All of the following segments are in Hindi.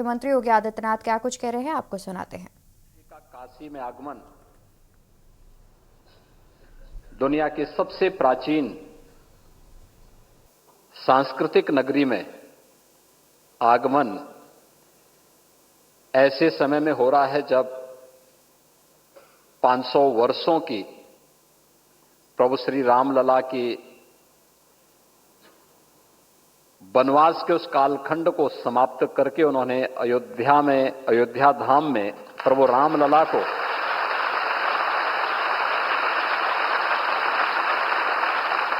मुख्यमंत्री योगी आदित्यनाथ क्या कुछ कह रहे हैं, आपको सुनाते हैं। काशी में आगमन दुनिया की सबसे प्राचीन सांस्कृतिक नगरी में आगमन ऐसे समय में हो रहा है जब 500 वर्षों की प्रभु श्री रामलला की वनवास के उस कालखंड को समाप्त करके उन्होंने अयोध्या धाम में प्रभु रामलला को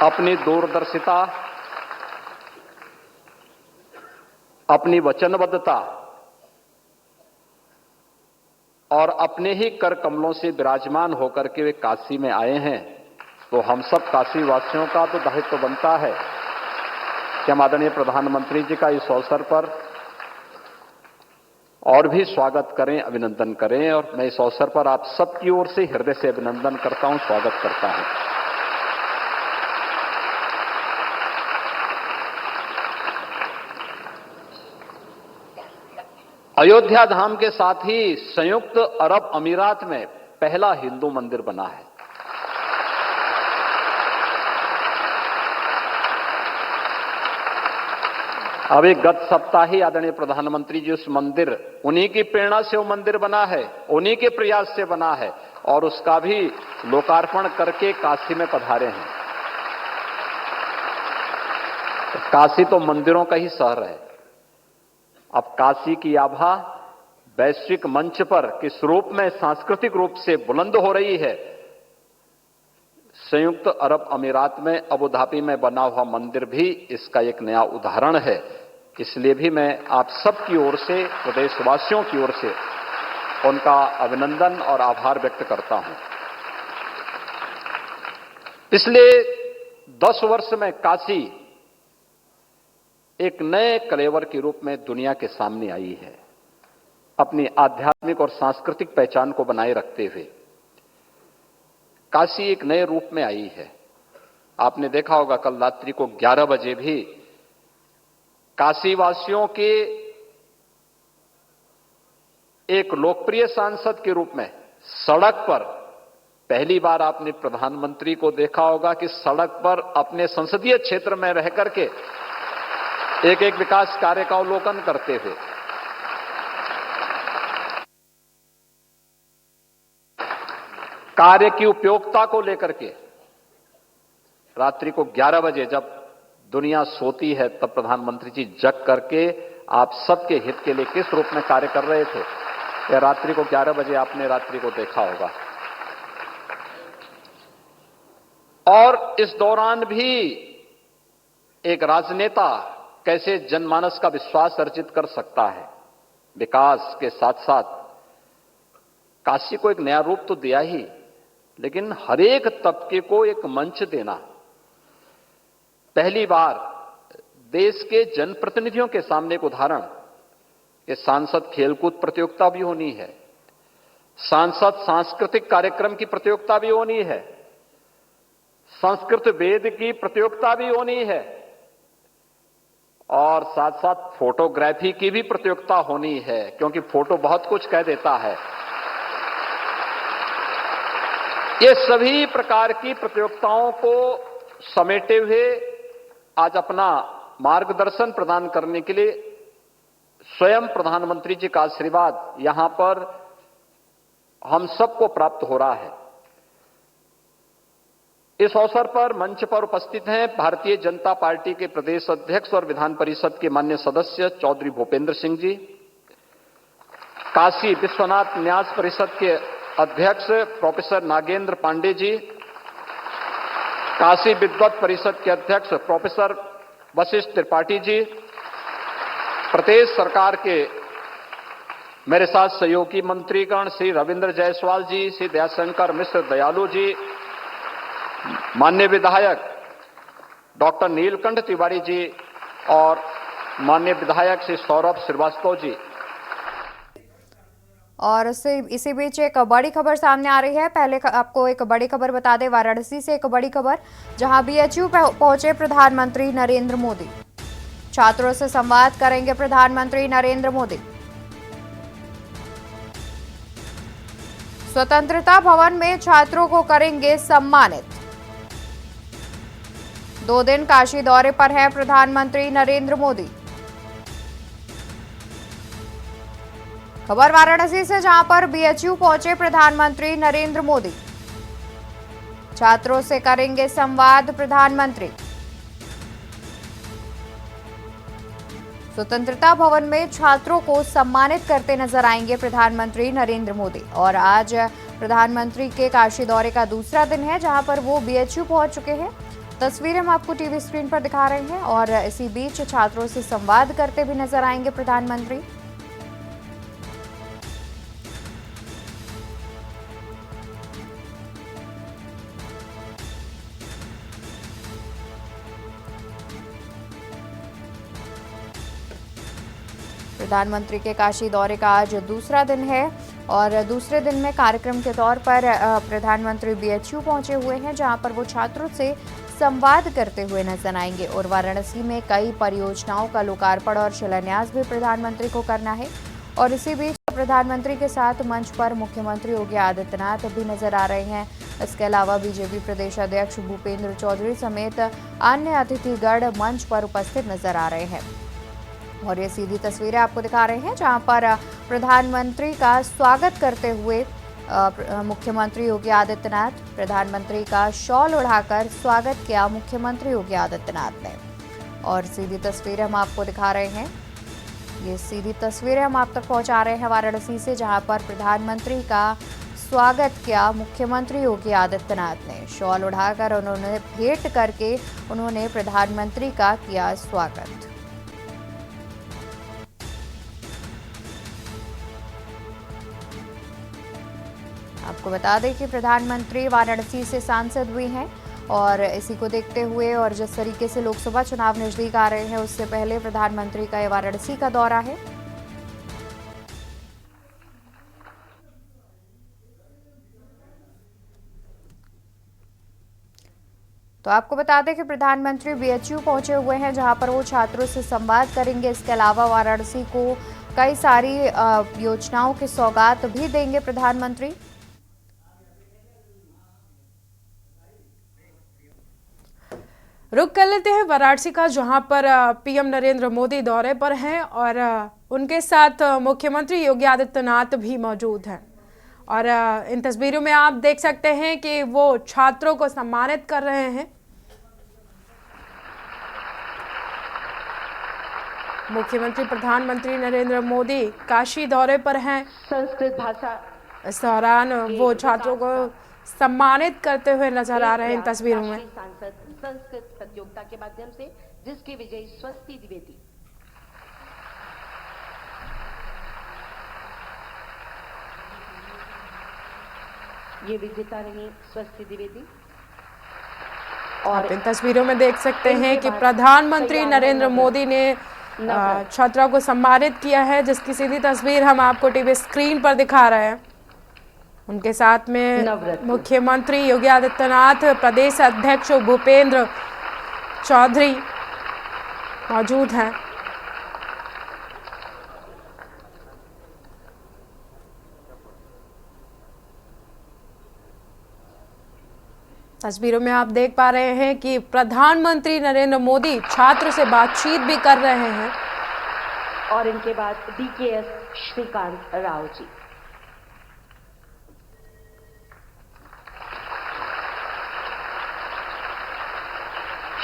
अपनी दूरदर्शिता, अपनी वचनबद्धता और अपने ही कर कमलों से विराजमान होकर के वे काशी में आए हैं। तो हम सब काशी वासियों का तो दायित्व बनता है कि हम आदरणीय प्रधानमंत्री जी का इस अवसर पर और भी स्वागत करें, अभिनंदन करें। और मैं इस अवसर पर आप सबकी ओर से हृदय से अभिनंदन करता हूं, स्वागत करता हूं। अयोध्या धाम के साथ ही संयुक्त अरब अमीरात में पहला हिंदू मंदिर बना है। अभी गत सप्ताह ही आदरणीय प्रधानमंत्री जी उस मंदिर, उन्हीं की प्रेरणा से वो मंदिर बना है, उन्हीं के प्रयास से बना है और उसका भी लोकार्पण करके काशी में पधारे हैं। काशी तो मंदिरों का ही शहर है। अब काशी की आभा वैश्विक मंच पर किस रूप में सांस्कृतिक रूप से बुलंद हो रही है। संयुक्त अरब अमीरात में अबू धाबी में बना हुआ मंदिर भी इसका एक नया उदाहरण है। इसलिए भी मैं आप सबकी ओर से, प्रदेशवासियों की ओर से उनका अभिनंदन और आभार व्यक्त करता हूं। पिछले 10 वर्ष में काशी एक नए कलेवर के रूप में दुनिया के सामने आई है, अपनी आध्यात्मिक और सांस्कृतिक पहचान को बनाए रखते हुए। काशी एक नए रूप में आई है। आपने देखा होगा कल रात्रि को 11 बजे भी काशी वासियों के एक लोकप्रिय सांसद के रूप में सड़क पर पहली बार आपने प्रधानमंत्री को देखा होगा कि सड़क पर अपने संसदीय क्षेत्र में रह करके एक एक विकास कार्य का अवलोकन करते हुए कार्य की उपयोगिता को लेकर के रात्रि को 11 बजे जब दुनिया सोती है तब प्रधानमंत्री जी जग करके आप सबके हित के लिए किस रूप में कार्य कर रहे थे, या रात्रि को 11 बजे आपने रात्रि को देखा होगा। और इस दौरान भी एक राजनेता कैसे जनमानस का विश्वास अर्जित कर सकता है। विकास के साथ साथ काशी को एक नया रूप तो दिया ही, लेकिन हर एक तबके को एक मंच देना। पहली बार देश के जनप्रतिनिधियों के सामने एक उदाहरण कि सांसद खेलकूद प्रतियोगिता भी होनी है, सांसद सांस्कृतिक कार्यक्रम की प्रतियोगिता भी होनी है, संस्कृत वेद की प्रतियोगिता भी होनी है और साथ साथ फोटोग्राफी की भी प्रतियोगिता होनी है, क्योंकि फोटो बहुत कुछ कह देता है। ये सभी प्रकार की प्रतियोगिताओं को समेटे हुए आज अपना मार्गदर्शन प्रदान करने के लिए स्वयं प्रधानमंत्री जी का आशीर्वाद यहां पर हम सबको प्राप्त हो रहा है। इस अवसर पर मंच पर उपस्थित हैं भारतीय जनता पार्टी के प्रदेश अध्यक्ष और विधान परिषद के माननीय सदस्य चौधरी भूपेंद्र सिंह जी, काशी विश्वनाथ न्यास परिषद के अध्यक्ष प्रोफेसर नागेंद्र पांडे जी, काशी विद्वत परिषद के अध्यक्ष प्रोफेसर वशिष्ठ त्रिपाठी जी, प्रदेश सरकार के मेरे साथ सहयोगी मंत्रीगण श्री रविंद्र जायसवाल जी, श्री दयाशंकर मिश्र दयालु जी, माननीय विधायक डॉक्टर नीलकंठ तिवारी जी और माननीय विधायक श्री सौरभ श्रीवास्तव जी। और इसी बीच एक बड़ी खबर सामने आ रही है। पहले आपको एक बड़ी खबर बता दें, वाराणसी से एक बड़ी खबर, जहां बीएचयू पहुंचे प्रधानमंत्री नरेंद्र मोदी। छात्रों से संवाद करेंगे प्रधानमंत्री नरेंद्र मोदी। स्वतंत्रता भवन में छात्रों को करेंगे सम्मानित। 2 दिन काशी दौरे पर है प्रधानमंत्री नरेंद्र मोदी। खबर वाराणसी से, जहां पर बीएचयू पहुंचे प्रधानमंत्री नरेंद्र मोदी। छात्रों से करेंगे संवाद प्रधानमंत्री। स्वतंत्रता भवन में छात्रों को सम्मानित करते नजर आएंगे प्रधानमंत्री नरेंद्र मोदी। और आज प्रधानमंत्री के काशी दौरे का दूसरा दिन है, जहां पर वो बीएचयू पहुंच चुके हैं। तस्वीरें हम आपको टीवी स्क्रीन पर दिखा रहे हैं और इसी बीच छात्रों से संवाद करते भी नजर आएंगे प्रधानमंत्री। प्रधानमंत्री के काशी दौरे का आज दूसरा दिन है और दूसरे दिन में कार्यक्रम के तौर पर प्रधानमंत्री बीएचयू पहुंचे हुए हैं, जहां पर वो छात्रों से संवाद करते हुए नजर आएंगे। और वाराणसी में कई परियोजनाओं का लोकार्पण और शिलान्यास भी प्रधानमंत्री को करना है। और इसी बीच प्रधानमंत्री के साथ मंच पर मुख्यमंत्री योगी आदित्यनाथ भी नजर आ रहे हैं। इसके अलावा बीजेपी प्रदेश अध्यक्ष भूपेंद्र चौधरी समेत अन्य अतिथिगण मंच पर उपस्थित नजर आ रहे हैं। और ये सीधी तस्वीरें आपको दिखा रहे हैं, जहां पर प्रधानमंत्री का स्वागत करते हुए मुख्यमंत्री योगी आदित्यनाथ, प्रधानमंत्री का शॉल उड़ाकर स्वागत किया मुख्यमंत्री योगी आदित्यनाथ ने। और सीधी तस्वीरें हम आपको दिखा रहे हैं, ये सीधी तस्वीरें हम आप तक पहुंचा रहे हैं वाराणसी से, जहां पर प्रधानमंत्री का स्वागत किया मुख्यमंत्री योगी आदित्यनाथ ने। शॉल उड़ाकर उन्होंने भेंट करके उन्होंने प्रधानमंत्री का किया स्वागत। आपको बता दें कि प्रधानमंत्री वाराणसी से सांसद हुई हैं और इसी को देखते हुए और जिस तरीके से लोकसभा चुनाव नजदीक आ रहे हैं, उससे पहले प्रधानमंत्री का ये वाराणसी का दौरा है। तो आपको बता दें कि प्रधानमंत्री बीएचयू पहुंचे हुए हैं, जहां पर वो छात्रों से संवाद करेंगे। इसके अलावा वाराणसी को कई सारी योजनाओं की सौगात भी देंगे प्रधानमंत्री। रुक कर लेते हैं वाराणसी का, जहां पर पीएम नरेंद्र मोदी दौरे पर हैं और उनके साथ मुख्यमंत्री योगी आदित्यनाथ भी मौजूद हैं। और इन तस्वीरों में आप देख सकते हैं कि वो छात्रों को सम्मानित कर रहे हैं। मुख्यमंत्री प्रधानमंत्री नरेंद्र मोदी काशी दौरे पर हैं। संस्कृत भाषा इस दौरान वो छात्रों को सम्मानित करते हुए नजर आ रहे हैं इन तस्वीरों में। सांसद संस्कृत प्रतियोगिता के माध्यम से जिसकी विजयी स्वस्ति द्विवेदी। ये विजेता रही स्वस्ति द्विवेदी। और इन तस्वीरों में देख सकते हैं कि प्रधानमंत्री नरेंद्र मोदी ने छात्रों को सम्मानित किया है, जिसकी सीधी तस्वीर हम आपको टीवी स्क्रीन पर दिखा रहे हैं। उनके साथ में मुख्यमंत्री योगी आदित्यनाथ, प्रदेश अध्यक्ष भूपेंद्र चौधरी मौजूद हैं। तस्वीरों में आप देख पा रहे हैं कि प्रधानमंत्री नरेंद्र मोदी छात्र से बातचीत भी कर रहे हैं। और इनके बाद डीकेएस श्रीकांत राव जी।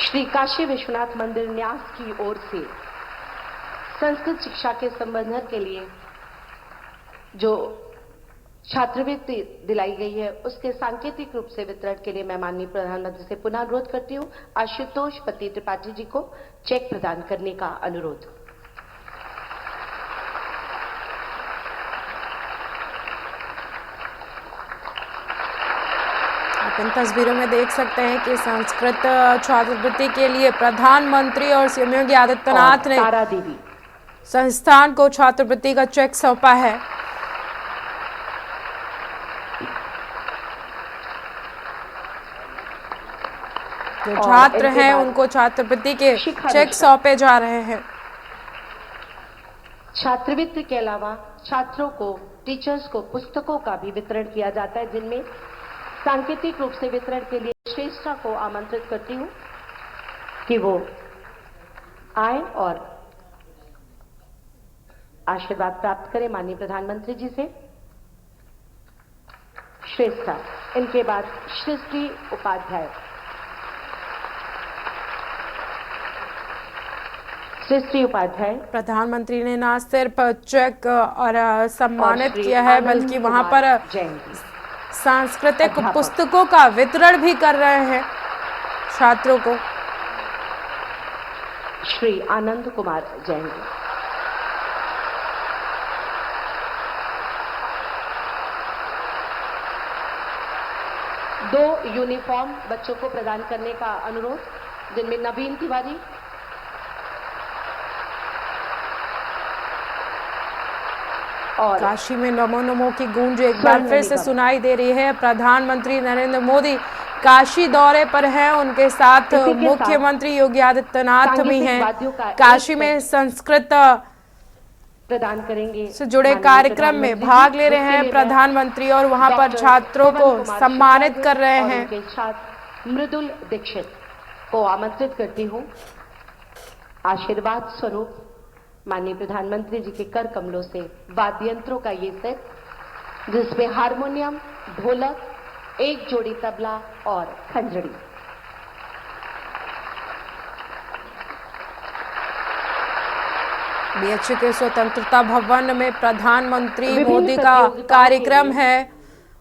श्री काशी विश्वनाथ मंदिर न्यास की ओर से संस्कृत शिक्षा के संवर्धन के लिए जो छात्रवृत्ति दिलाई गई है, उसके सांकेतिक रूप से वितरण के लिए मैं माननीय प्रधानमंत्री से पुनः अनुरोध करती हूं। आशुतोष पति त्रिपाठी जी को चेक प्रदान करने का अनुरोध। इन तस्वीरों में देख सकते हैं कि संस्कृत छात्रवृत्ति के लिए प्रधानमंत्री और सीएम योगी आदित्यनाथ ने तारा देवी संस्थान को छात्रवृत्ति का चेक सौंपा है। जो छात्र हैं उनको छात्रवृत्ति के चेक सौंपे जा रहे हैं। छात्रवृत्ति के अलावा छात्रों को, टीचर्स को पुस्तकों का भी वितरण किया जाता है, जिनमें सांकेतिक रूप से वितरण के लिए श्रेष्ठा को आमंत्रित करती हूं कि वो आए और आशीर्वाद प्राप्त करें माननीय प्रधानमंत्री जी से। श्रेष्ठा, इनके बाद सृष्टि उपाध्याय। सृष्टि उपाध्याय प्रधानमंत्री ने न सिर्फ चेक और सम्मानित और श्री किया है, आनंद बल्कि वहां कुमार पर जैन जी, सांस्कृतिक अध्यापक। पुस्तकों का वितरण भी कर रहे हैं छात्रों को। श्री आनंद कुमार जैन जी। दो यूनिफॉर्म बच्चों को प्रदान करने का अनुरोध, जिनमें नवीन तिवारी और काशी में नमो नमो की गूंज एक बार फिर से सुनाई दे रही है। प्रधानमंत्री नरेंद्र मोदी काशी दौरे पर हैं, उनके साथ इसी के मुख्यमंत्री योगी आदित्यनाथ भी सांगीतिक हैं। वाद्यों का काशी एक में संस्कृत प्रदान करेंगे से जुड़े माननीय कार्यक्रम में प्रधानमंत्री भाग जी, ले रहे जिसके हैं लिए प्रधानमंत्री और वहां पर डॉक्टर छात्रों पवन को कुमार सम्मानित शुक्ला कर रहे और हैं। उनके छात्र मृदुल दीक्षित को आमंत्रित करती हूं। आशीर्वाद स्वरूप माननीय प्रधानमंत्री जी के कर कमलों से वाद्य यंत्रों का ये सेट, जिसमें हारमोनियम, ढोलक, एक जोड़ी तबला और खंजड़ी। बीएचयू के स्वतंत्रता भवन में प्रधानमंत्री विभिन्न मोदी का प्रतियोगिताओं कार्यक्रम के है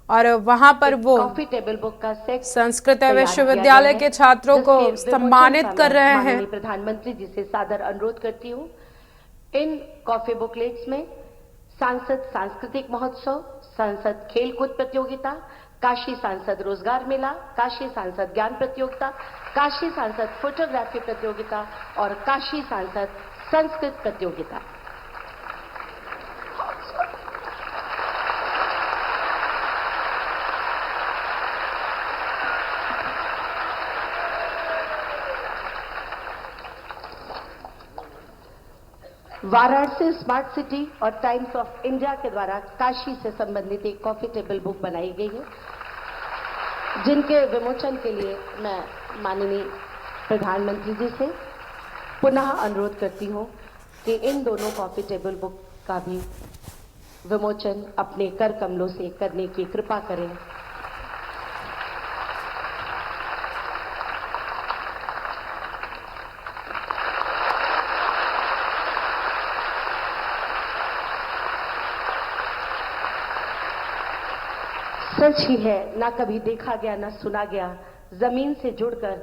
और वहां पर वो कॉफी टेबल बुक का सेट संस्कृत तैयार विश्वविद्यालय किया गया के है, छात्रों को जिसके विमोचन सम्मानित का कर मैं रहे हैं। माननीय प्रधानमंत्री जी से सादर अनुरोध करती हूं। इन कॉफी बुकलेट्स में सांसद सांस्कृतिक महोत्सव, सांसद खेलकूद प्रतियोगिता, काशी सांसद रोजगार मेला, काशी सांसद ज्ञान प्रतियोगिता, काशी सांसद फोटोग्राफी प्रतियोगिता और काशी सांसद संस्कृत प्रतियोगिता। वाराणसी स्मार्ट सिटी और टाइम्स ऑफ इंडिया के द्वारा काशी से संबंधित एक कॉफी टेबल बुक बनाई गई है, जिनके विमोचन के लिए मैं माननीय प्रधानमंत्री जी से पुनः अनुरोध करती हूं कि इन दोनों कॉफी टेबल बुक का भी विमोचन अपने कर कमलों से करने की कृपा करें। सच ही है, ना कभी देखा गया ना सुना गया, जमीन से जुड़कर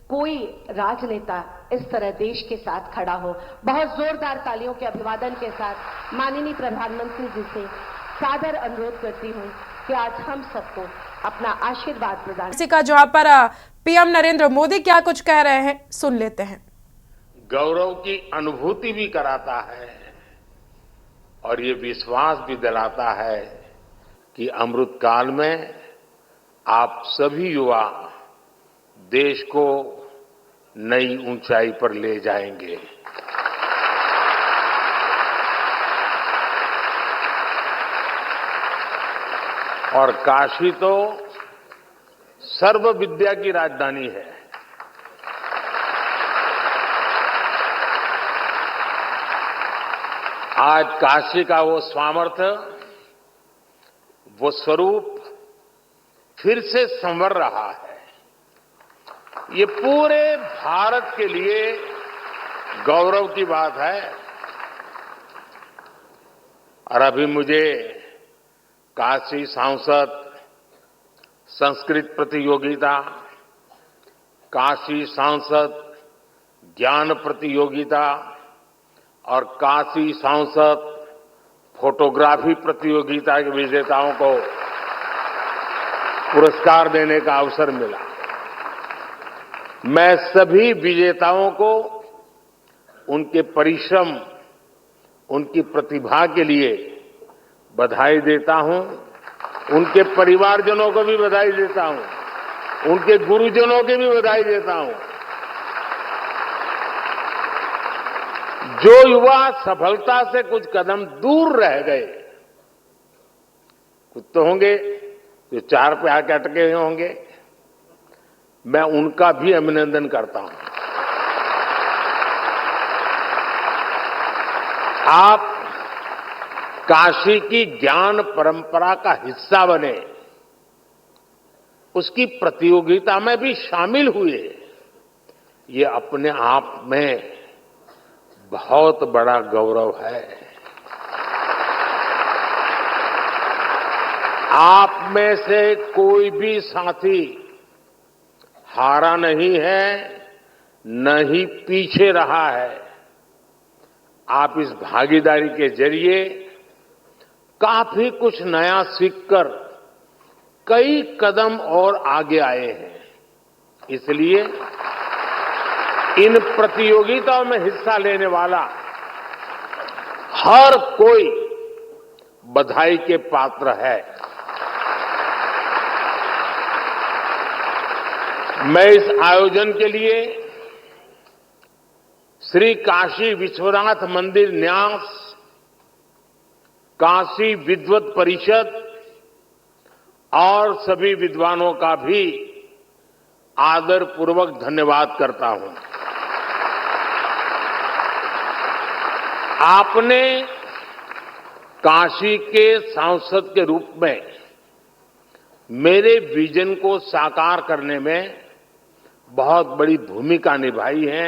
कोई राजनेता इस तरह देश के साथ खड़ा हो। बहुत जोरदार तालियों के अभिवादन के साथ माननीय प्रधानमंत्री जी से सादर अनुरोध करती हूं कि आज हम सबको अपना आशीर्वाद प्रदान। इसी का जवाब पर पीएम नरेंद्र मोदी क्या कुछ कह रहे हैं, सुन लेते हैं। गौरव की अनुभूति भी कराता है और ये विश्वास भी दिलाता है कि अमृत काल में आप सभी युवा देश को नई ऊंचाई पर ले जाएंगे। और काशी तो सर्व विद्या की राजधानी है। आज काशी का वो सामर्थ्य, वो स्वरूप फिर से संवर रहा है। ये पूरे भारत के लिए गौरव की बात है। और अभी मुझे काशी सांसद संस्कृत प्रतियोगिता, काशी सांसद ज्ञान प्रतियोगिता और काशी सांसद फोटोग्राफी प्रतियोगिता के विजेताओं को पुरस्कार देने का अवसर मिला। मैं सभी विजेताओं को उनके परिश्रम, उनकी प्रतिभा के लिए बधाई देता हूं। उनके परिवारजनों को भी बधाई देता हूं, उनके गुरुजनों की भी बधाई देता हूं। जो युवा सफलता से कुछ कदम दूर रह गए, कुछ तो होंगे जो 4 पे आके अटके हुए होंगे, मैं उनका भी अभिनंदन करता हूं। आप काशी की ज्ञान परंपरा का हिस्सा बने, उसकी प्रतियोगिता में भी शामिल हुए, ये अपने आप में बहुत बड़ा गौरव है। आप में से कोई भी साथी हारा नहीं है, न ही पीछे रहा है। आप इस भागीदारी के जरिए काफी कुछ नया सीखकर कई कदम और आगे आए हैं। इसलिए इन प्रतियोगिताओं में हिस्सा लेने वाला हर कोई बधाई के पात्र है। मैं इस आयोजन के लिए श्री काशी विश्वनाथ मंदिर न्यास, काशी विद्वत परिषद और सभी विद्वानों का भी आदरपूर्वक धन्यवाद करता हूं। आपने काशी के सांसद के रूप में मेरे विजन को साकार करने में बहुत बड़ी भूमिका निभाई है,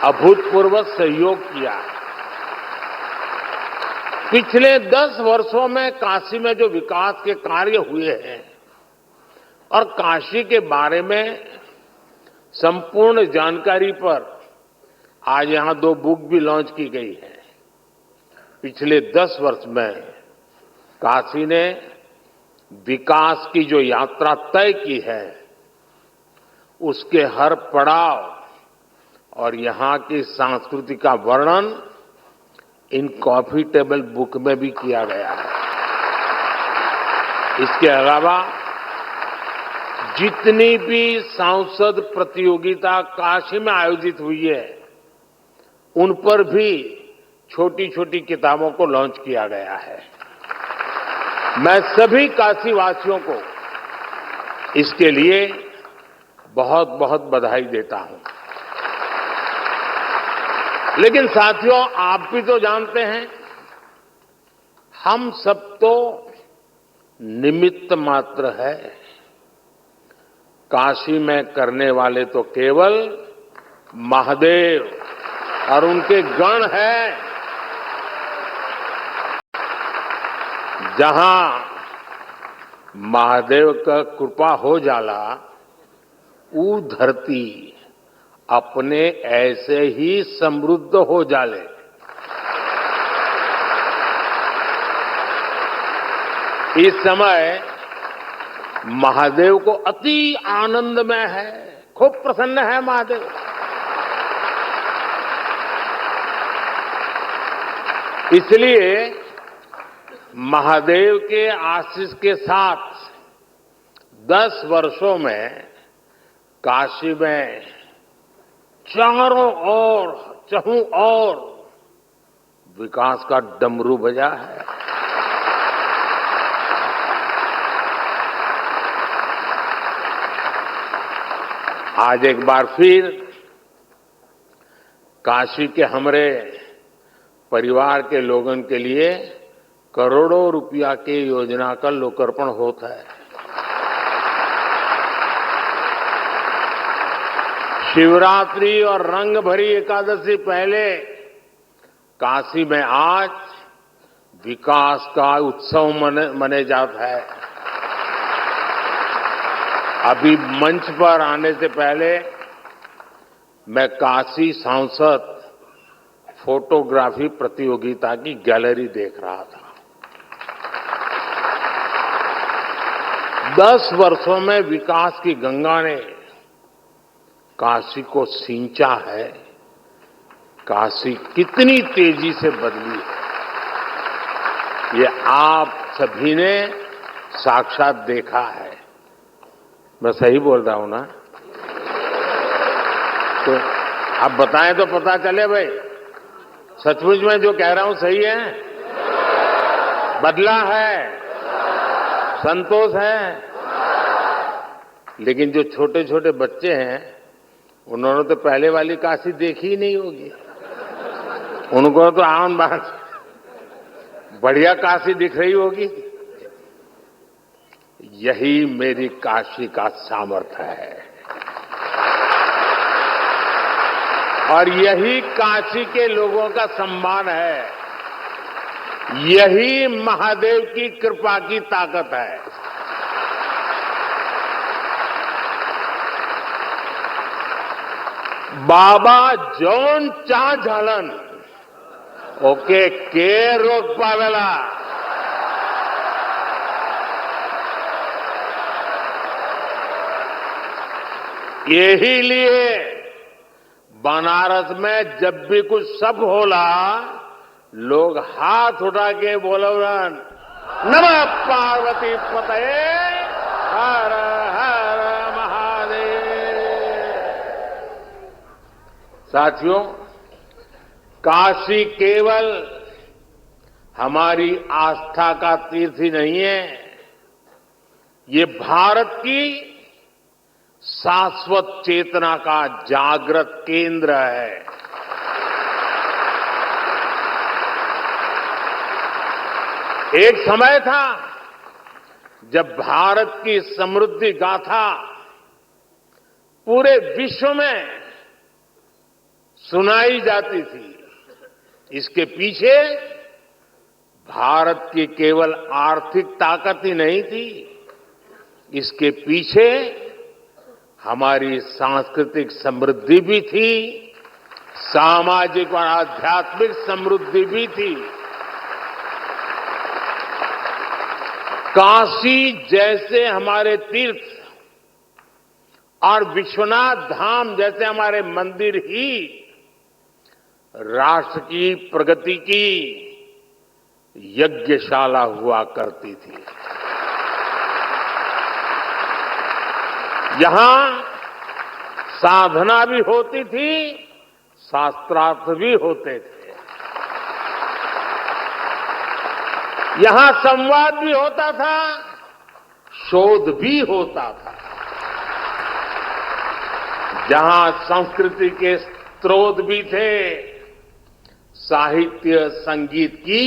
अभूतपूर्व सहयोग किया है। पिछले 10 वर्षों में काशी में जो विकास के कार्य हुए हैं और काशी के बारे में संपूर्ण जानकारी पर आज यहां 2 बुक भी लॉन्च की गई है। पिछले 10 वर्ष में काशी ने विकास की जो यात्रा तय की है, उसके हर पड़ाव और यहां की संस्कृति का वर्णन इन कॉफी टेबल बुक में भी किया गया है। इसके अलावा जितनी भी सांसद प्रतियोगिता काशी में आयोजित हुई है, उन पर भी छोटी छोटी किताबों को लॉन्च किया गया है। मैं सभी काशी वासियों को इसके लिए बहुत बहुत बधाई देता हूं। लेकिन साथियों, आप भी तो जानते हैं, हम सब तो निमित्त मात्र है। काशी में करने वाले तो केवल महादेव और उनके गण हैं। जहां महादेव का कृपा हो जाला, वो धरती अपने ऐसे ही समृद्ध हो जाले। इस समय महादेव को अति आनंद में है, खूब प्रसन्न है महादेव। इसलिए महादेव के आशीष के साथ 10 वर्षों में काशी में चारों ओर चहुं ओर विकास का डमरू बजा है। आज एक बार फिर काशी के हमारे परिवार के लोगों के लिए करोड़ों रुपया की योजना का लोकार्पण होता है। शिवरात्रि और रंग भरी एकादशी पहले काशी में आज विकास का उत्सव मने जाता है। अभी मंच पर आने से पहले मैं काशी सांसद फोटोग्राफी प्रतियोगिता की गैलरी देख रहा था। 10 वर्षों में विकास की गंगा ने काशी को सींचा है। काशी कितनी तेजी से बदली है, ये आप सभी ने साक्षात देखा है। मैं सही बोल रहा हूं ना? तो आप बताएं तो पता चले भाई। सचमुच में जो कह रहा हूं सही है? बदला है, संतोष है। लेकिन जो छोटे छोटे बच्चे हैं उन्होंने तो पहले वाली काशी देखी ही नहीं होगी। उनको तो आम बात बढ़िया काशी दिख रही होगी। यही मेरी काशी का सामर्थ्य है और यही काशी के लोगों का सम्मान है। यही महादेव की कृपा की ताकत है। बाबा जौन चा झालन ओके के रोक पावेला। यही लिए बनारस में जब भी कुछ सब होला लोग हाथ उठा के बोलवन नमः पार्वती पतये हर हर महादेव। साथियों, काशी केवल हमारी आस्था का तीर्थ ही नहीं है, ये भारत की शाश्वत चेतना का जागृत केंद्र है। एक समय था जब भारत की समृद्धि गाथा पूरे विश्व में सुनाई जाती थी। इसके पीछे भारत की केवल आर्थिक ताकत ही नहीं थी, इसके पीछे हमारी सांस्कृतिक समृद्धि भी थी, सामाजिक और आध्यात्मिक समृद्धि भी थी। काशी जैसे हमारे तीर्थ और विश्वनाथ धाम जैसे हमारे मंदिर ही राष्ट्र की प्रगति की यज्ञशाला हुआ करती थी। यहां साधना भी होती थी, शास्त्रार्थ भी होते थे। यहां संवाद भी होता था, शोध भी होता था। जहां संस्कृति के स्रोत भी थे, साहित्य संगीत की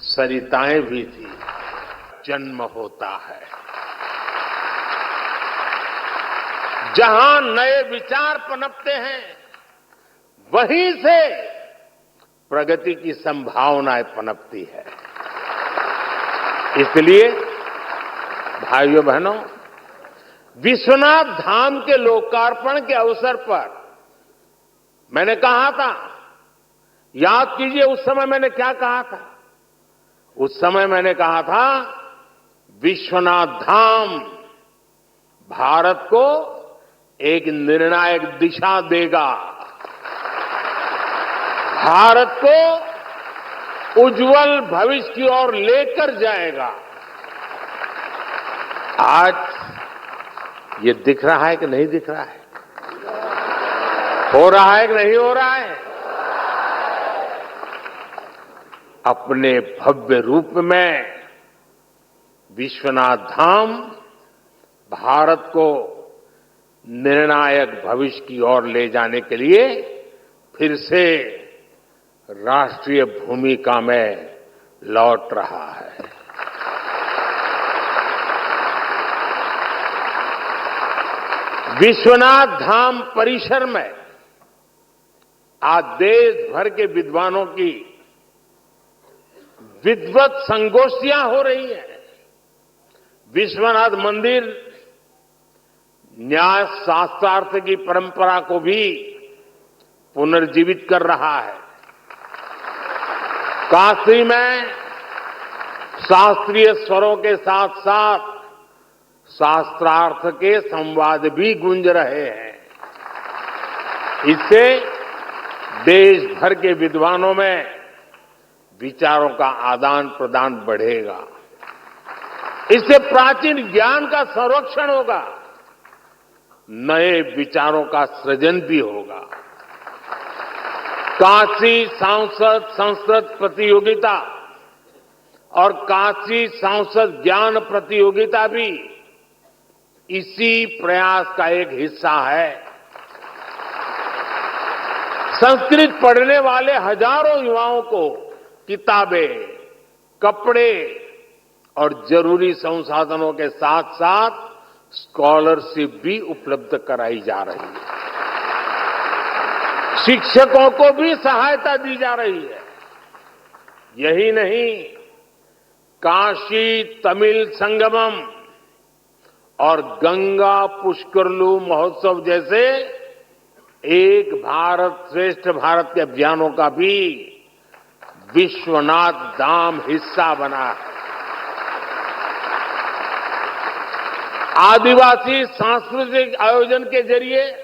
सरिताएं भी थी। जन्म होता है जहां नए विचार पनपते हैं, वहीं से प्रगति की संभावनाएं पनपती है। इसलिए भाइयों बहनों, विश्वनाथ धाम के लोकार्पण के अवसर पर मैंने कहा था, याद कीजिए उस समय मैंने क्या कहा था। उस समय मैंने कहा था विश्वनाथ धाम भारत को एक निर्णायक दिशा देगा, भारत को उज्जवल भविष्य की ओर लेकर जाएगा। आज ये दिख रहा है कि नहीं दिख रहा है? हो रहा है कि नहीं हो रहा है? अपने भव्य रूप में विश्वनाथ धाम भारत को निर्णायक भविष्य की ओर ले जाने के लिए फिर से राष्ट्रीय भूमिका में लौट रहा है। विश्वनाथ धाम परिसर में आज देश भर के विद्वानों की विद्वत संगोष्ठियां हो रही हैं। विश्वनाथ मंदिर न्याय शास्त्रार्थ की परंपरा को भी पुनर्जीवित कर रहा है। काशी में शास्त्रीय स्वरों के साथ साथ शास्त्रार्थ के संवाद भी गूंज रहे हैं। इससे देश भर के विद्वानों में विचारों का आदान प्रदान बढ़ेगा। इससे प्राचीन ज्ञान का संरक्षण होगा, नए विचारों का सृजन भी होगा। काशी सांसद संस्कृत प्रतियोगिता और काशी सांसद ज्ञान प्रतियोगिता भी इसी प्रयास का एक हिस्सा है। संस्कृत पढ़ने वाले हजारों युवाओं को किताबें, कपड़े और जरूरी संसाधनों के साथ साथ स्कॉलरशिप भी उपलब्ध कराई जा रही है। शिक्षकों को भी सहायता दी जा रही है। यही नहीं, काशी तमिल संगमम और गंगा पुष्करलू महोत्सव जैसे एक भारत श्रेष्ठ भारत के अभियानों का भी विश्वनाथ धाम हिस्सा बना है। आदिवासी सांस्कृतिक आयोजन के जरिए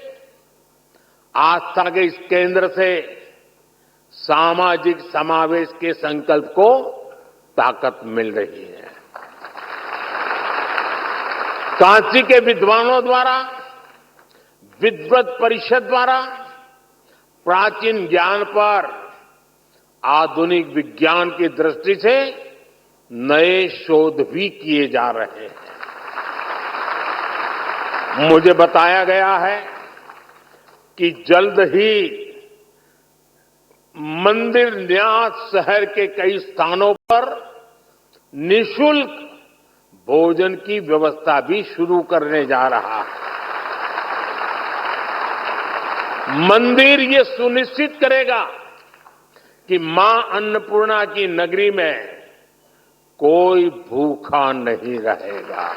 आस्था के इस केंद्र से सामाजिक समावेश के संकल्प को ताकत मिल रही है। काशी के विद्वानों द्वारा, विद्वत परिषद द्वारा प्राचीन ज्ञान पर आधुनिक विज्ञान की दृष्टि से नए शोध भी किए जा रहे हैं। मुझे बताया गया है कि जल्द ही मंदिर न्यास शहर के कई स्थानों पर निःशुल्क भोजन की व्यवस्था भी शुरू करने जा रहा है। मंदिर ये सुनिश्चित करेगा कि मां अन्नपूर्णा की नगरी में कोई भूखा नहीं रहेगा।